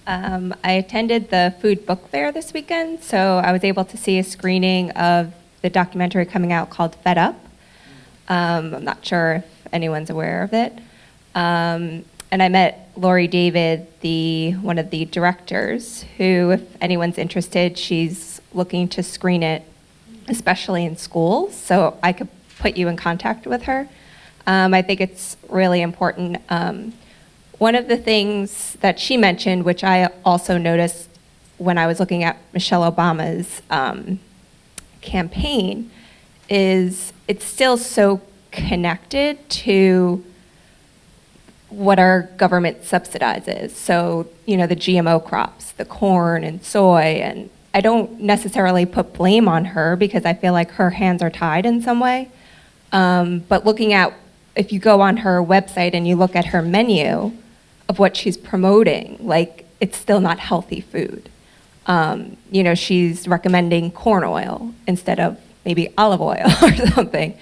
I attended the food book fair this weekend, so I was able to see a screening of the documentary coming out called Fed Up. I'm not sure if anyone's aware of it. And I met Lori David, one of the directors, who, if anyone's interested, she's looking to screen it, especially in schools, so I could put you in contact with her. I think it's really important. One of the things that she mentioned, which I also noticed when I was looking at Michelle Obama's campaign, is it's still so connected to what our government subsidizes. So, the GMO crops, the corn and soy, and I don't necessarily put blame on her because I feel like her hands are tied in some way. But looking at, if you go on her website and you look at her menu of what she's promoting, like, it's still not healthy food. She's recommending corn oil instead of maybe olive oil or something.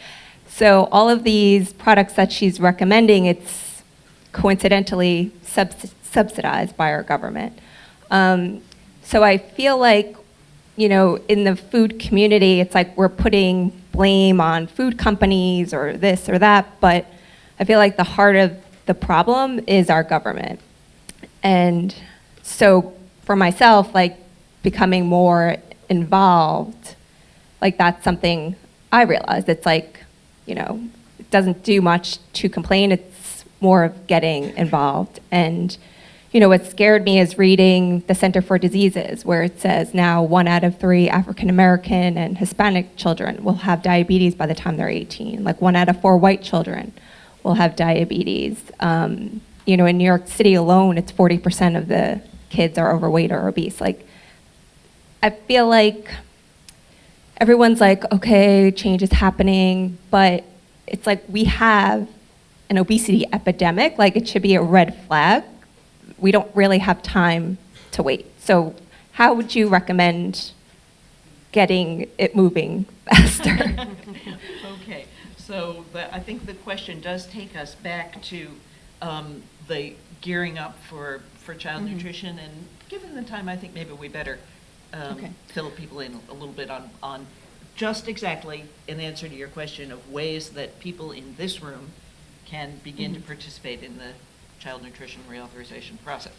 So all of these products that she's recommending, it's coincidentally subsidized by our government. So I feel like, in the food community, it's like we're putting blame on food companies or this or that, but I feel like the heart of the problem is our government. And so for myself, like, becoming more involved, like, that's something I realized. It's like, it doesn't do much to complain, it's more of getting involved. And what scared me is reading the Center for Diseases, where it says now 1 out of 3 African American and Hispanic children will have diabetes by the time they're 18. Like 1 out of 4 white children will have diabetes. In New York City alone, it's 40% of the kids are overweight or obese. Like, I feel like everyone's like, okay, change is happening, but it's like we have an obesity epidemic. Like, it should be a red flag. We don't really have time to wait. So how would you recommend getting it moving faster? Okay, so I think the question does take us back to the gearing up for child nutrition, and given the time, I think maybe we better fill people in a little bit on just exactly an answer to your question of ways that people in this room can begin to participate in the child nutrition reauthorization process.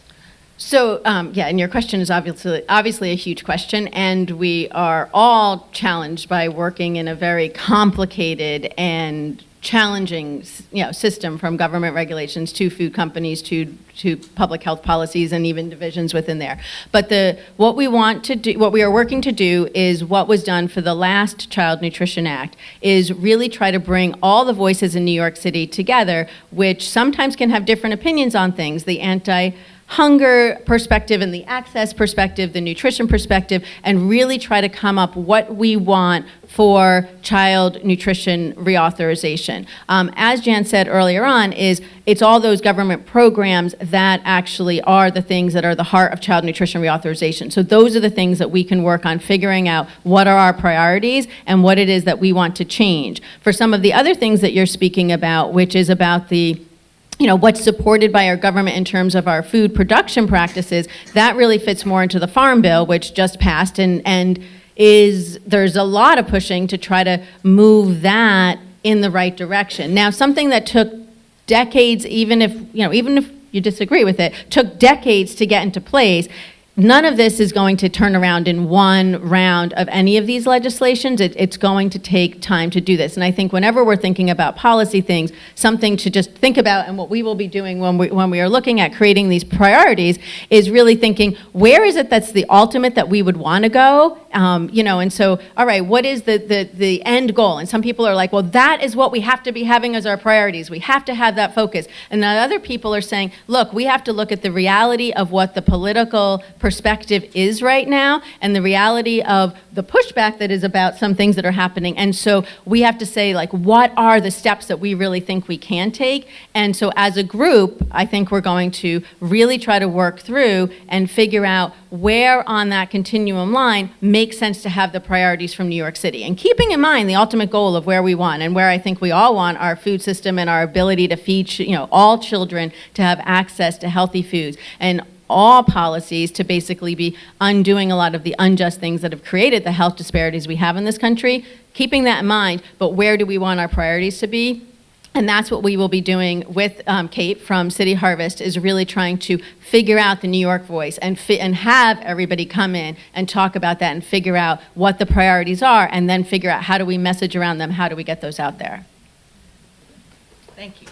So, and your question is obviously a huge question, and we are all challenged by working in a very complicated and challenging, system, from government regulations to food companies to public health policies and even divisions within there. But what we are working to do is what was done for the last Child Nutrition Act, is really try to bring all the voices in New York City together, which sometimes can have different opinions on things, the anti-hunger perspective and the access perspective, the nutrition perspective, and really try to come up what we want for child nutrition reauthorization. As Jan said earlier on, it's all those government programs that actually are the things that are the heart of child nutrition reauthorization. So those are the things that we can work on figuring out what are our priorities and what it is that we want to change. For some of the other things that you're speaking about, which is about what's supported by our government in terms of our food production practices, that really fits more into the Farm Bill, which just passed, and there's a lot of pushing to try to move that in the right direction. Now, something that took decades, even if you disagree with it, took decades to get into place. None of this is going to turn around in one round of any of these legislations. It's going to take time to do this. And I think whenever we're thinking about policy things, something to just think about, and what we will be doing when we are looking at creating these priorities, is really thinking, where is it that's the ultimate that we would want to go? And so, all right, what is the end goal? And some people are like, well, that is what we have to be having as our priorities. We have to have that focus. And then other people are saying, look, we have to look at the reality of what the political perspective is right now and the reality of the pushback that is about some things that are happening. And so we have to say, like, what are the steps that we really think we can take? And so as a group, I think we're going to really try to work through and figure out where on that continuum line makes sense to have the priorities from New York City. And keeping in mind the ultimate goal of where we want and where I think we all want our food system and our ability to feed all children to have access to healthy foods. And all policies to basically be undoing a lot of the unjust things that have created the health disparities we have in this country, keeping that in mind, but where do we want our priorities to be? And that's what we will be doing with Kate from City Harvest, is really trying to figure out the New York voice and have everybody come in and talk about that and figure out what the priorities are, and then figure out how do we message around them, how do we get those out there. Thank you.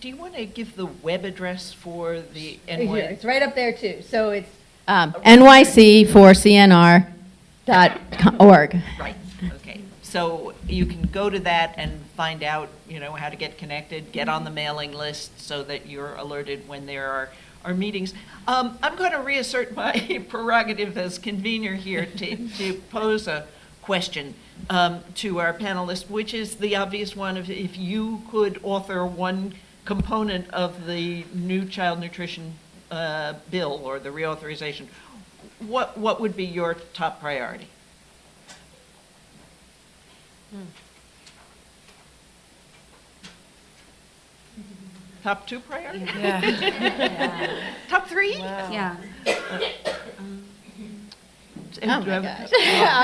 Do you want to give the web address for the NY? It's right up there too. So it's nyc4cnr.org. Right, okay. So you can go to that and find out, how to get connected, get on the mailing list so that you're alerted when there are meetings. I'm going to reassert my prerogative as convener here to pose a question to our panelists, which is the obvious one of if you could author one component of the new child nutrition bill or the reauthorization, what would be your top priority? Top 2 priority? Yeah. Top 3? Wow. Yeah. Oh my gosh.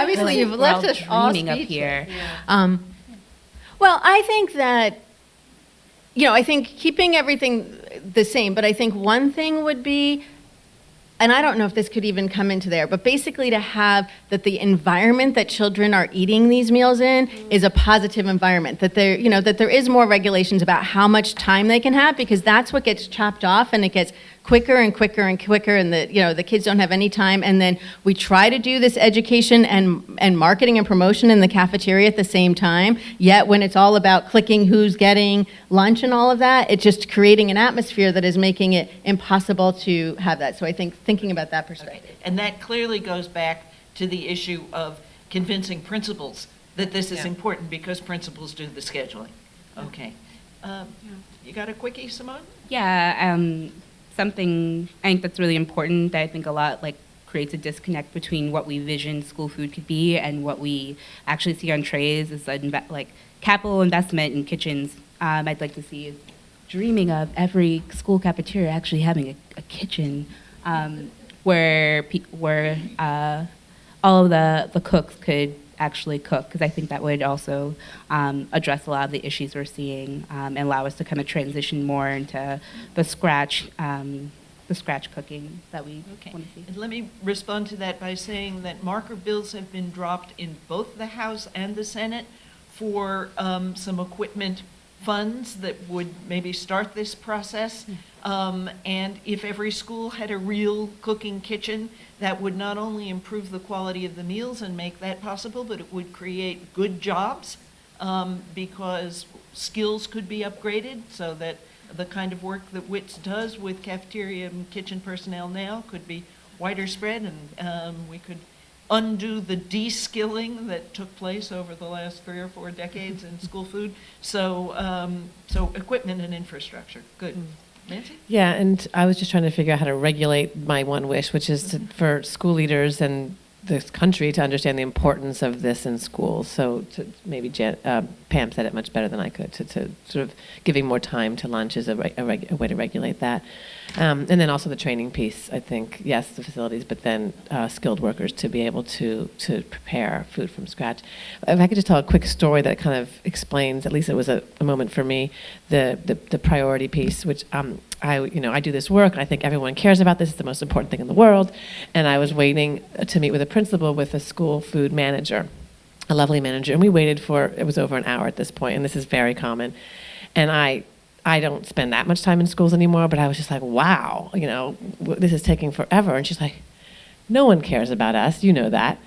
Obviously, you've left us all dreaming up speechless. here. Yeah. Well, I think that, I think keeping everything the same, but I think one thing would be, and I don't know if this could even come into there, but basically to have that the environment that children are eating these meals in is a positive environment, that that there is more regulations about how much time they can have, because that's what gets chopped off, and it gets quicker and quicker and quicker, and the kids don't have any time. And then we try to do this education and marketing and promotion in the cafeteria at the same time, yet when it's all about clicking who's getting lunch and all of that, it's just creating an atmosphere that is making it impossible to have that. So I think thinking about that perspective. Okay. And that clearly goes back to the issue of convincing principals that this is important, because principals do the scheduling. Okay. You got a quickie, Simone? Yeah, something I think that's really important that I think a lot creates a disconnect between what we vision school food could be and what we actually see on trays is capital investment in kitchens. I'd like to see is dreaming of every school cafeteria actually having a kitchen where all of the cooks could actually cook, because I think that would also address a lot of the issues we're seeing and allow us to kind of transition more into the scratch cooking that we want to see. And let me respond to that by saying that marker bills have been dropped in both the House and the Senate for some equipment funds that would maybe start this process. And if every school had a real cooking kitchen, that would not only improve the quality of the meals and make that possible, but it would create good jobs because skills could be upgraded so that the kind of work that WITS does with cafeteria and kitchen personnel now could be wider spread, and we could undo the de-skilling that took place over the last 3 or 4 decades in school food. So, so equipment and infrastructure, good. Nancy? Yeah, and I was just trying to figure out how to regulate my one wish, which is for school leaders and this country to understand the importance of this in schools. So to maybe Pam said it much better than I could, to sort of giving more time to lunch is a way to regulate that. And then also the training piece, I think, yes, the facilities, but then skilled workers to be able to prepare food from scratch. If I could just tell a quick story that kind of explains, at least it was a moment for me, the priority piece, which I do this work, and I think everyone cares about this. It's the most important thing in the world. And I was waiting to meet with a principal with a school food manager, a lovely manager, and we waited it was over an hour at this point, and this is very common. And I don't spend that much time in schools anymore, but I was just like, wow, this is taking forever. And she's like, no one cares about us, you know that.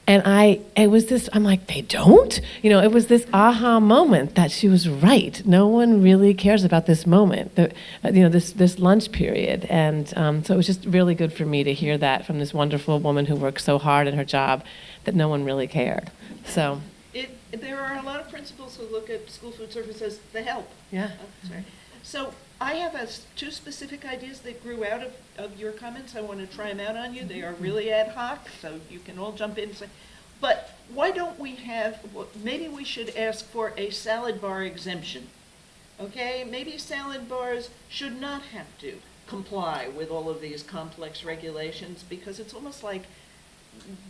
And I'm like, they don't? It was this aha moment that she was right. No one really cares about this moment, this lunch period. And so it was just really good for me to hear that from this wonderful woman who works so hard in her job that no one really cared. So. There are a lot of principals who look at school food service as the help. Yeah. Sorry. So I have 2 specific ideas that grew out of your comments. I want to try them out on you. They are really ad hoc, so you can all jump in and say, but why don't we maybe we should ask for a salad bar exemption. Okay, maybe salad bars should not have to comply with all of these complex regulations, because it's almost like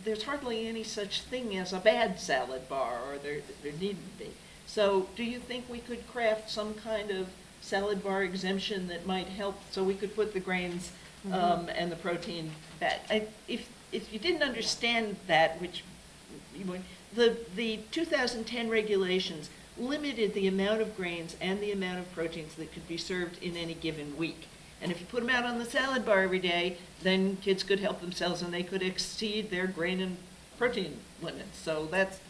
there's hardly any such thing as a bad salad bar, or there needn't be. So do you think we could craft some kind of salad bar exemption that might help, so we could put the grains and the protein back? If you didn't understand that, which the 2010 regulations limited the amount of grains and the amount of proteins that could be served in any given week. And if you put them out on the salad bar every day, then kids could help themselves and they could exceed their grain and protein limits. So that's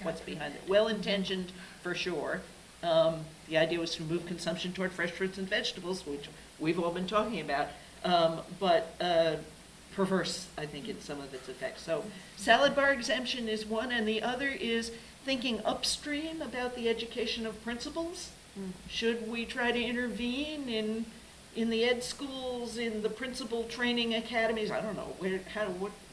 what's behind it. Well-intentioned for sure. The idea was to move consumption toward fresh fruits and vegetables, which we've all been talking about, but perverse, I think, in some of its effects. So salad bar exemption is one, and the other is thinking upstream about the education of principals. Should we try to intervene in the ed schools, in the principal training academies? I don't know.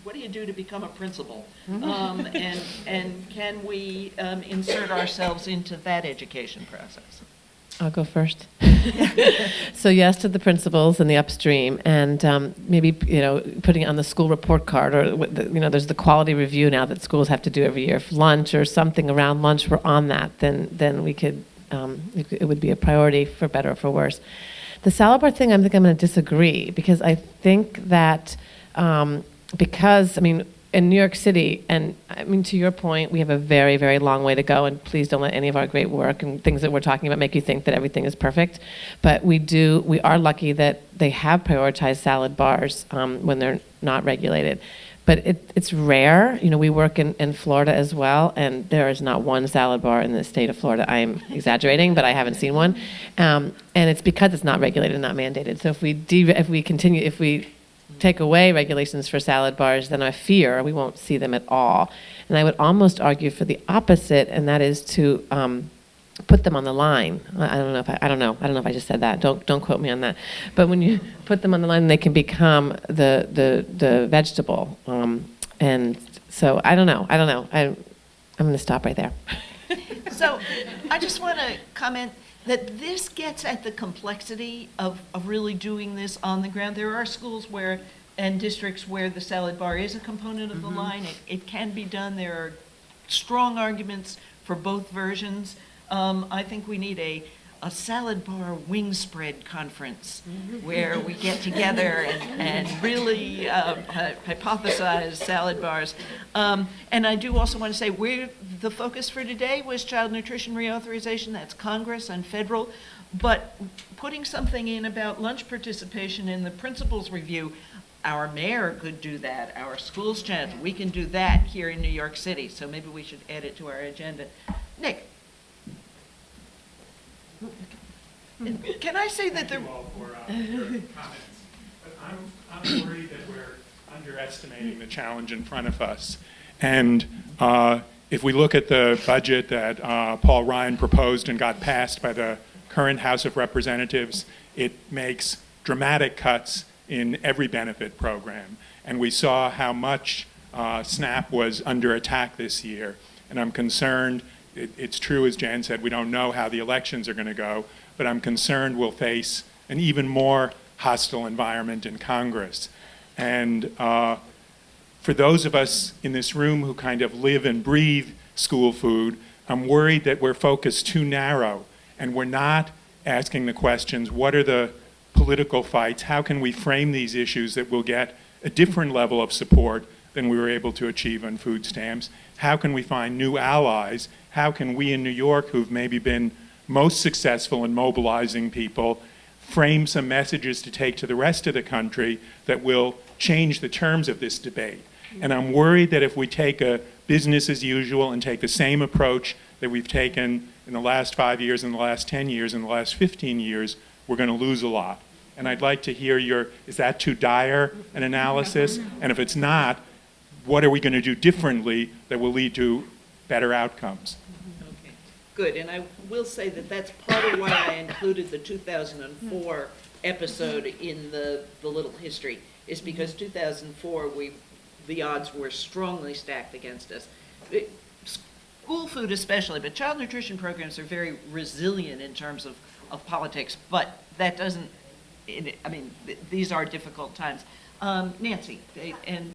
What do you do to become a principal? And can we insert ourselves into that education process? I'll go first. So yes to the principals and the upstream, and maybe putting it on the school report card, or there's the quality review now that schools have to do every year. If lunch or something around lunch were on that, then we could it would be a priority, for better or for worse. The salad bar thing, I think I'm going to disagree, because I think that in New York City, and to your point, we have a very, very long way to go, and please don't let any of our great work and things that we're talking about make you think that everything is perfect. But we are lucky that they have prioritized salad bars when they're not regulated. But it's rare. We work in Florida as well, and there is not one salad bar in the state of Florida. I am exaggerating, but I haven't seen one. And it's because it's not regulated and not mandated. So if we take away regulations for salad bars, then I fear we won't see them at all. And I would almost argue for the opposite, and that is to put them on the line. I don't know if I just said that. Don't quote me on that. But when you put them on the line, they can become the vegetable. And so I don't know. I'm going to stop right there. So I just want to comment that this gets at the complexity of really doing this on the ground. There are schools and districts where the salad bar is a component of the line. It can be done. There are strong arguments for both versions. I think we need a salad bar wing spread conference where we get together and really hypothesize salad bars. And I do also want to say the focus for today was child nutrition reauthorization. That's Congress and federal. But putting something in about lunch participation in the principal's review, our mayor could do that, our schools chance, we can do that here in New York City. So maybe we should add it to our agenda. Nick. Can I say that Thank you all for your comments. But I'm worried that we're underestimating the challenge in front of us. And if we look at the budget that Paul Ryan proposed and got passed by the current House of Representatives, it makes dramatic cuts in every benefit program. And we saw how much SNAP was under attack this year. And I'm concerned. It's true, as Jan said, we don't know how the elections are going to go, but I'm concerned we'll face an even more hostile environment in Congress. And for those of us in this room who kind of live and breathe school food, I'm worried that we're focused too narrow, and we're not asking the questions, what are the political fights? How can we frame these issues that will get a different level of support than we were able to achieve on food stamps? How can we find new allies? How can we in New York, who've maybe been most successful in mobilizing people, frame some messages to take to the rest of the country that will change the terms of this debate? And I'm worried that if we take a business as usual and take the same approach that we've taken in the last 5 years, in the last 10 years, in the last 15 years, we're going to lose a lot. And I'd like to hear is that too dire an analysis? And if it's not, what are we going to do differently that will lead to better outcomes? Okay, good. And I will say that that's part of why I included the 2004 episode in the little history, is because 2004, the odds were strongly stacked against us. School food especially, but child nutrition programs are very resilient in terms of politics, but that doesn't I mean, these are difficult times. Nancy, and